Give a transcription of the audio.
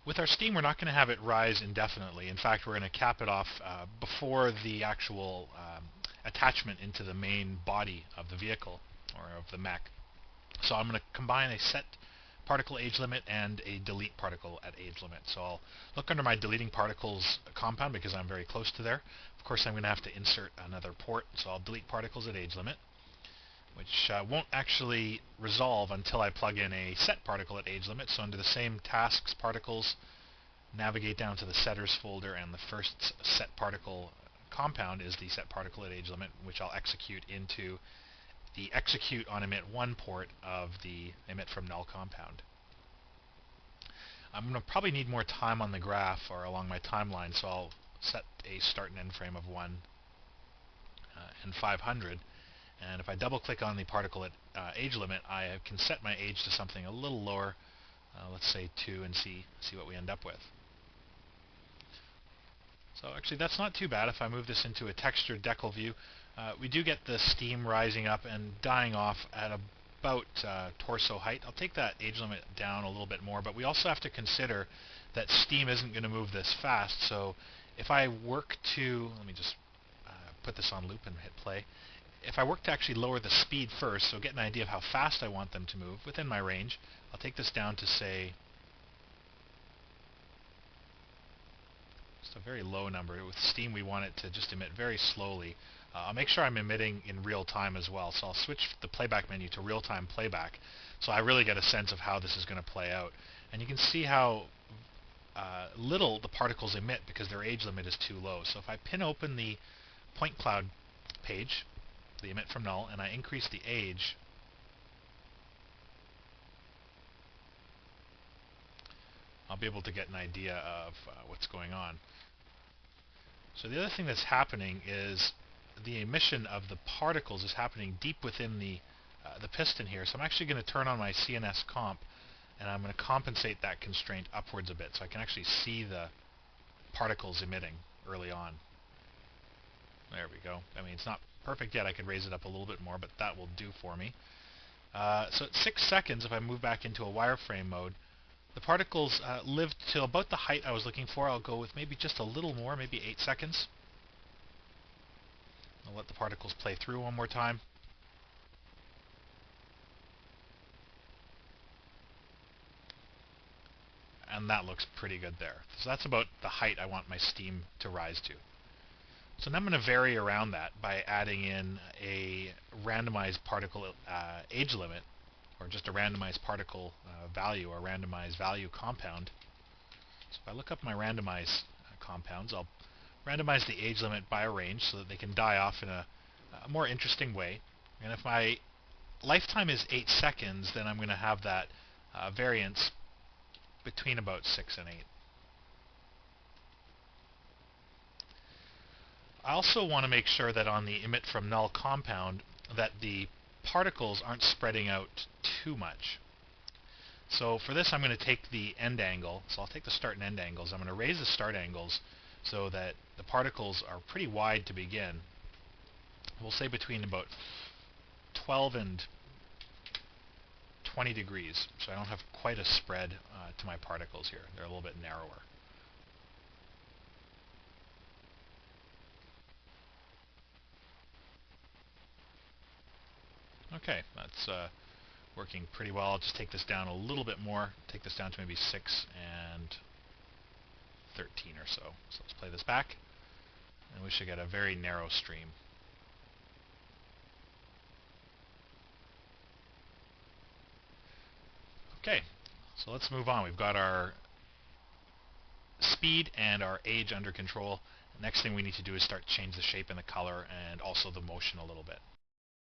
With our steam, we're not going to have it rise indefinitely. In fact, we're going to cap it off before the actual attachment into the main body of the vehicle or of the mech. So I'm going to combine a set particle age limit and a delete particle at age limit. So I'll look under my deleting particles compound because I'm very close to there. Of course, I'm going to have to insert another port, so I'll delete particles at age limit, which won't actually resolve until I plug in a set particle at age limit. So under the same tasks particles, navigate down to the setters folder, and the first set particle compound is the set particle at age limit, which I'll execute into the execute on emit 1 port of the emit from null compound. I'm going to probably need more time on the graph or along my timeline, so I'll set a start and end frame of 1 and 500. And if I double click on the particle at age limit, I can set my age to something a little lower, let's say 2, and see what we end up with. So actually that's not too bad. If I move this into a textured decal view, we do get the steam rising up and dying off at about torso height. I'll take that age limit down a little bit more, but we also have to consider that steam isn't going to move this fast. So if I work to, let me just put this on loop and hit play. If I work to actually lower the speed first, so get an idea of how fast I want them to move within my range, I'll take this down to, say, just a very low number. With steam, we want it to just emit very slowly. I'll make sure I'm emitting in real time as well, so I'll switch the playback menu to real-time playback, so I really get a sense of how this is going to play out. And you can see how little the particles emit because their age limit is too low. So if I pin open the point cloud page, the emit from null, and I increase the age, I'll be able to get an idea of what's going on. So the other thing that's happening is the emission of the particles is happening deep within the piston here. So I'm actually going to turn on my CNS comp, and I'm going to compensate that constraint upwards a bit so I can actually see the particles emitting early on. There we go. I mean, it's not perfect yet. I could raise it up a little bit more, but that will do for me. So at 6 seconds, if I move back into a wireframe mode, the particles live till about the height I was looking for. I'll go with maybe just a little more, maybe 8 seconds. I'll let the particles play through one more time. And that looks pretty good there. So that's about the height I want my steam to rise to. So now I'm going to vary around that by adding in a randomized particle age limit, or just a randomized particle value or randomized value compound. So if I look up my randomized compounds, I'll randomize the age limit by a range so that they can die off in a more interesting way. And if my lifetime is 8 seconds, then I'm going to have that variance between about 6 and 8. I also want to make sure that on the emit from null compound that the particles aren't spreading out too much. So for this I'm going to take the end angle, so I'll take the start and end angles. I'm going to raise the start angles so that the particles are pretty wide to begin. We'll say between about 12 and 20 degrees, so I don't have quite a spread to my particles here. They're a little bit narrower. Okay, that's working pretty well. I'll just take this down a little bit more, take this down to maybe 6 and 13 or so. So let's play this back, and we should get a very narrow stream. Okay, so let's move on. We've got our speed and our age under control. The next thing we need to do is start to change the shape and the color and also the motion a little bit.